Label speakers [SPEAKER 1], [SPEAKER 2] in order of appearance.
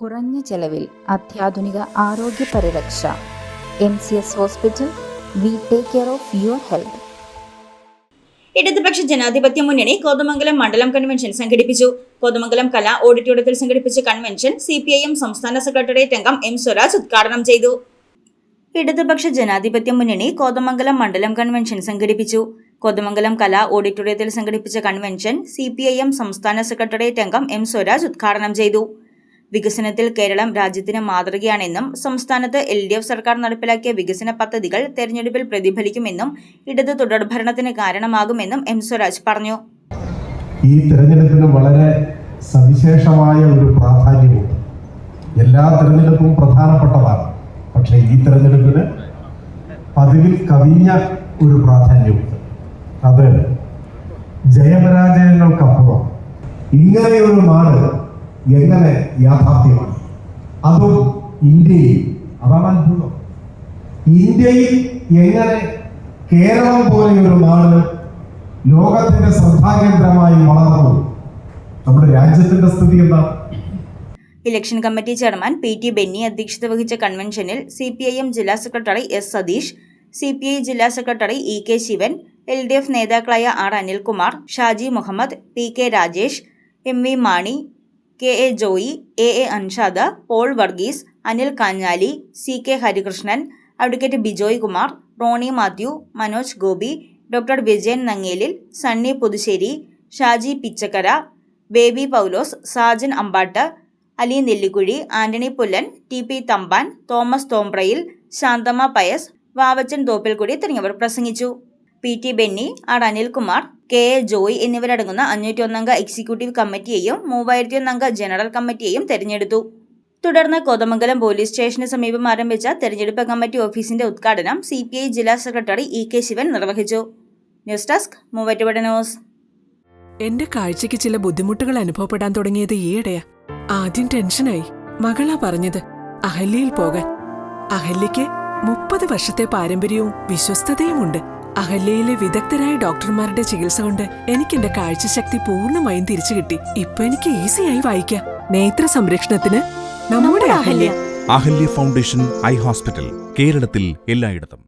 [SPEAKER 1] കുറഞ്ഞ ചെലവിൽ അത്യാധുനിക ആരോഗ്യ പരിരക്ഷ. MCS hospital. We take care of your health.
[SPEAKER 2] ഇടതുപക്ഷ ജനാധിപത്യ മുന്നണി കോതമംഗലം മണ്ഡലം കൺവെൻഷൻ സംഘടിപ്പിച്ചു. കോതമംഗലം കലാ ഓഡിറ്റോറിയത്തിൽ സംഘടിപ്പിച്ച കൺവെൻഷൻ CPIM സംസ്ഥാന സെക്രട്ടേറിയറ്റ് അംഗം M. സ്വരാജ് ഉദ്ഘാടനം ചെയ്തു. ഇടതുപക്ഷ ജനാധിപത്യ മുന്നണി കോതമംഗലം മണ്ഡലം കൺവെൻഷൻ സംഘടിപ്പിച്ചു. കോതമംഗലം കലാ ഓഡിറ്റോറിയത്തിൽ സംഘടിപ്പിച്ച കൺവെൻഷൻ CPIM സംസ്ഥാന സെക്രട്ടേറിയറ്റ് അംഗം M. സ്വരാജ് ഉദ്ഘാടനം ചെയ്തു. വികസനത്തിൽ കേരളം രാജ്യത്തിന് മാതൃകയാണെന്നും സംസ്ഥാനത്ത് LDF സർക്കാർ നടപ്പിലാക്കിയ വികസന പദ്ധതികൾ തെരഞ്ഞെടുപ്പിൽ പ്രതിഫലിക്കുമെന്നും ഇടത് തുടർഭരണത്തിന് കാരണമാകുമെന്നും M. സ്വരാജ് പറഞ്ഞു.
[SPEAKER 3] ഈ തെരഞ്ഞെടുപ്പിന് വളരെ സവിശേഷമായ ഒരു പ്രാധാന്യമുണ്ട്. എല്ലാ തെരഞ്ഞെടുപ്പും പ്രധാനപ്പെട്ടതാണ്. പക്ഷേ ഈ തെരഞ്ഞെടുപ്പിന് പതിവിൽ കവിഞ്ഞ ഒരു പ്രാധാന്യമുണ്ട്. അത് ജയപരാജയങ്ങൾക്കപ്പുറം ഇങ്ങനെയൊരു നാട് എങ്ങനെ യാഥാർത്ഥ്യമാണ്, അതും ഇന്ത്യയിൽ. അതാണ് അത്ഭുതം. ഇന്ത്യയിൽ എങ്ങനെ കേരളം പോലെയൊരു നാട് ലോകത്തിന്റെ ശ്രദ്ധാകേന്ദ്രമായി വളർന്നു? നമ്മുടെ രാജ്യത്തിന്റെ സ്ഥിതി എന്താണ്?
[SPEAKER 2] Election committee chairman PT Benny അധ്യക്ഷത വഹിച്ച കൺവെൻഷനിൽ CPIM ജില്ലാ സെക്രട്ടറി S. സതീഷ്, CPI ജില്ലാ സെക്രട്ടറി EK ശിവൻ, LDF നേതാക്കളായ R. Anilkumar, Shaji Muhammad, PK Rajesh, MV Mani, KA Joy, AA Anshad, Paul Varghese, Anil Kanjali, CK Harikrishnan, advocate Bijoy Kumar, Roni Mathew, Manoj Gopi, doctor Vijayan Nangelil, Sunny Puthussery, Shaji Pichakkara, Baby Paulose, Sajan Ambatt, Ali Nellikkuzhi, Antony Pullan, TP Thampan, Thomas Thombrayil, Shanthamma Pius, Vavachan Thoppilkudy തുടങ്ങിയവർ പ്രസംഗിച്ചു. PT Benny, R. Anilkumar, KA Joy എന്നിവരടങ്ങുന്ന 501 അംഗ എക്സിക്യൂട്ടീവ് കമ്മിറ്റിയെയും 3001 അംഗ ജനറൽ കമ്മിറ്റിയെയും തെരഞ്ഞെടുത്തു. തുടർന്ന് കോതമംഗലം പോലീസ് സ്റ്റേഷന് സമീപം ആരംഭിച്ച തെരഞ്ഞെടുപ്പ് കമ്മിറ്റി ഓഫീസിന്റെ ഉദ്ഘാടനം CPI ജില്ലാ സെക്രട്ടറി EK ശിവൻ നിർവഹിച്ചു. News desk Muvattupuzha news.
[SPEAKER 4] എന്റെ കാഴ്ചയ്ക്ക് ചില ബുദ്ധിമുട്ടുകൾ അനുഭവപ്പെടാൻ തുടങ്ങിയത് ഈയിടെയാ. ആദ്യം ടെൻഷനായി. മകളാ പറഞ്ഞത് അഹല്യയിൽ പോകാൻ. അഹല്യയ്ക്ക് 30 വർഷത്തെ പാരമ്പര്യവും വിശ്വസ്തതയുമുണ്ട്. അഹല്യയിലെ വിദഗ്ധരായ ഡോക്ടർമാരുടെ ചികിത്സ കൊണ്ട് എനിക്ക് എന്റെ കാഴ്ചശക്തി പൂർണ്ണമായും തിരിച്ചു കിട്ടി. ഇപ്പൊ എനിക്ക് ഈസിയായി വായിക്കാം. നേത്ര സംരക്ഷണത്തിന് നമ്മുടെ Ahalya.
[SPEAKER 5] Ahalya foundation eye hospital, കേരളത്തിൽ എല്ലായിടത്തും.